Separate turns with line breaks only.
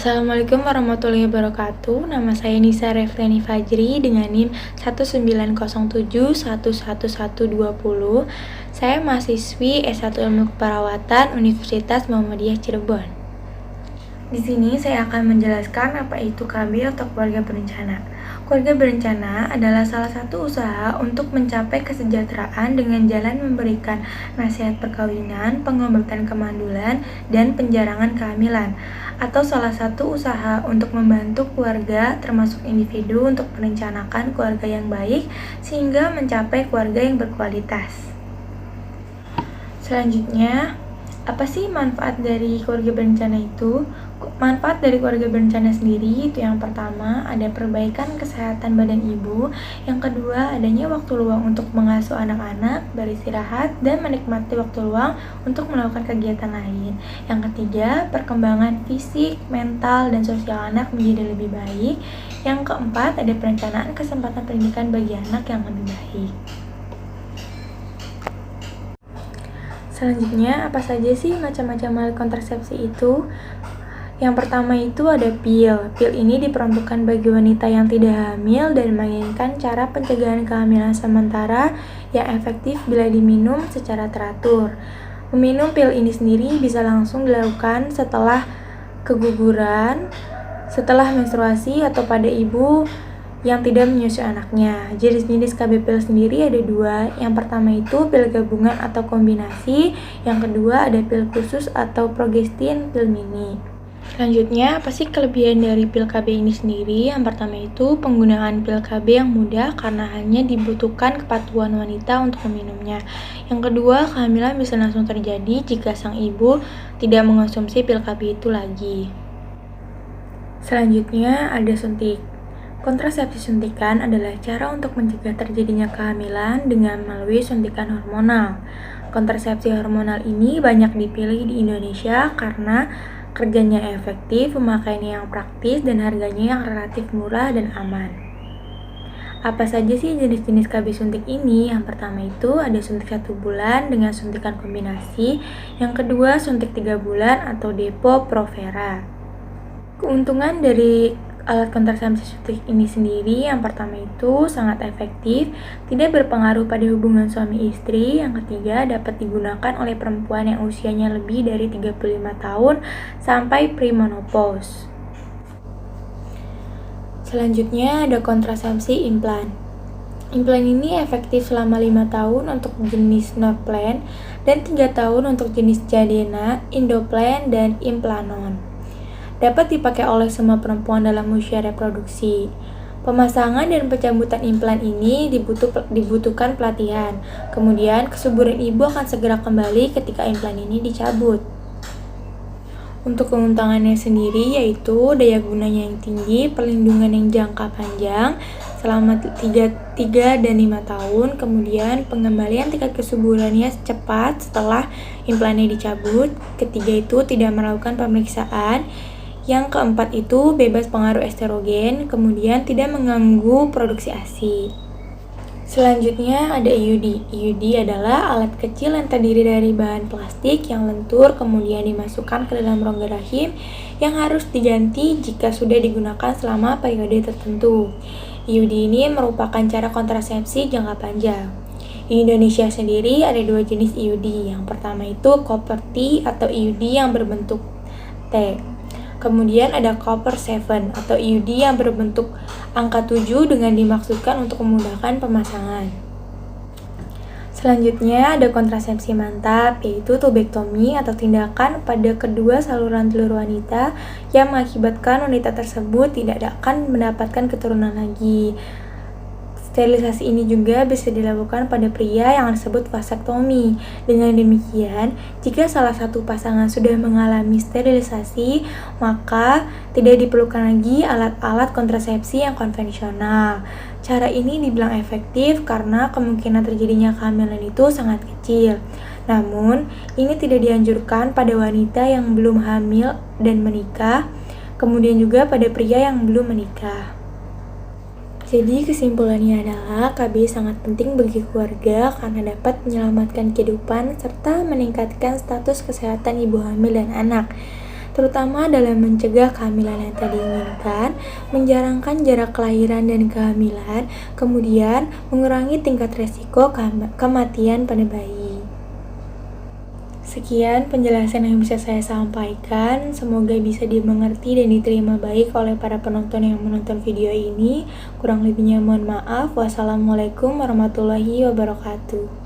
Assalamualaikum warahmatullahi wabarakatuh. Nama saya Nisa Refleni Fajri dengan NIM 190711120. Saya mahasiswi S1 Ilmu Keperawatan Universitas Muhammadiyah Cirebon. Di sini saya akan menjelaskan apa itu KB atau keluarga berencana. Keluarga berencana adalah salah satu usaha untuk mencapai kesejahteraan dengan jalan memberikan nasihat perkawinan, pengobatan kemandulan, dan penjarangan kehamilan, atau salah satu usaha untuk membantu keluarga termasuk individu untuk merencanakan keluarga yang baik sehingga mencapai keluarga yang berkualitas. Selanjutnya, apa sih manfaat dari keluarga berencana itu? Manfaat dari keluarga berencana sendiri itu yang pertama ada perbaikan kesehatan badan ibu, yang kedua adanya waktu luang untuk mengasuh anak-anak, beristirahat, dan menikmati waktu luang untuk melakukan kegiatan lain. Yang ketiga, perkembangan fisik, mental, dan sosial anak menjadi lebih baik. Yang keempat, ada perencanaan kesempatan pendidikan bagi anak yang lebih baik. Selanjutnya, apa saja sih macam-macam alat kontrasepsi itu? Yang pertama itu ada pil. Pil ini diperuntukkan bagi wanita yang tidak hamil dan menginginkan cara pencegahan kehamilan sementara yang efektif bila diminum secara teratur. Meminum pil ini sendiri bisa langsung dilakukan setelah keguguran, setelah menstruasi, atau pada ibu yang tidak menyusui anaknya. Jenis-jenis KB pil sendiri ada dua. Yang pertama itu pil gabungan atau kombinasi. Yang kedua ada pil khusus atau progestin pil mini. Selanjutnya, apa sih kelebihan dari pil KB ini sendiri? Yang pertama itu penggunaan pil KB yang mudah karena hanya dibutuhkan kepatuhan wanita untuk meminumnya. Yang kedua, kehamilan bisa langsung terjadi jika sang ibu tidak mengonsumsi pil KB itu lagi. Selanjutnya, ada suntik. Kontrasepsi suntikan adalah cara untuk mencegah terjadinya kehamilan dengan melalui suntikan hormonal. Kontrasepsi hormonal ini banyak dipilih di Indonesia karena kerjanya efektif, pemakaiannya yang praktis, dan harganya yang relatif murah dan aman. Apa saja sih jenis-jenis KB suntik ini? Yang pertama itu ada suntik 1 bulan dengan suntikan kombinasi. Yang kedua suntik 3 bulan atau Depo-Provera. Keuntungan dari alat kontrasepsi suntik ini sendiri, yang pertama itu sangat efektif, tidak berpengaruh pada hubungan suami istri. Yang ketiga, dapat digunakan oleh perempuan yang usianya lebih dari 35 tahun sampai premenopause. Selanjutnya ada kontrasepsi implan. Implan ini efektif selama 5 tahun untuk jenis Norplan dan 3 tahun untuk jenis Jadena, Indoplan, dan Implanon. Dapat dipakai oleh semua perempuan dalam usia reproduksi. Pemasangan dan pencabutan implan ini dibutuhkan pelatihan. Kemudian kesuburan ibu akan segera kembali ketika implan ini dicabut. Untuk keuntungannya sendiri yaitu daya gunanya yang tinggi, perlindungan yang jangka panjang selama 3 dan 5 tahun, kemudian pengembalian tingkat kesuburannya cepat setelah implannya dicabut. Ketiga itu tidak melakukan pemeriksaan. Yang keempat itu bebas pengaruh estrogen, kemudian tidak mengganggu produksi ASI. Selanjutnya ada IUD. IUD adalah alat kecil yang terdiri dari bahan plastik yang lentur kemudian dimasukkan ke dalam rongga rahim yang harus diganti jika sudah digunakan selama periode tertentu. IUD ini merupakan cara kontrasepsi jangka panjang. Di Indonesia sendiri ada 2 jenis IUD. Yang pertama itu copper T atau IUD yang berbentuk T. Kemudian ada Copper 7 atau IUD yang berbentuk angka 7 dengan dimaksudkan untuk memudahkan pemasangan. Selanjutnya ada kontrasepsi mantap, yaitu tubektomi atau tindakan pada kedua saluran telur wanita yang mengakibatkan wanita tersebut tidak akan mendapatkan keturunan lagi. Sterilisasi ini juga bisa dilakukan pada pria yang disebut vasektomi. Dengan demikian, jika salah satu pasangan sudah mengalami sterilisasi, maka tidak diperlukan lagi alat-alat kontrasepsi yang konvensional. Cara ini dibilang efektif karena kemungkinan terjadinya kehamilan itu sangat kecil. Namun, ini tidak dianjurkan pada wanita yang belum hamil dan menikah, kemudian juga pada pria yang belum menikah. Jadi kesimpulannya adalah KB sangat penting bagi keluarga karena dapat menyelamatkan kehidupan serta meningkatkan status kesehatan ibu hamil dan anak. terutama dalam mencegah kehamilan yang tak diinginkan, menjarangkan jarak kelahiran dan kehamilan, kemudian mengurangi tingkat resiko kematian pada bayi. Sekian penjelasan yang bisa saya sampaikan, semoga bisa dimengerti dan diterima baik oleh para penonton yang menonton video ini. Kurang lebihnya mohon maaf. Wassalamualaikum warahmatullahi wabarakatuh.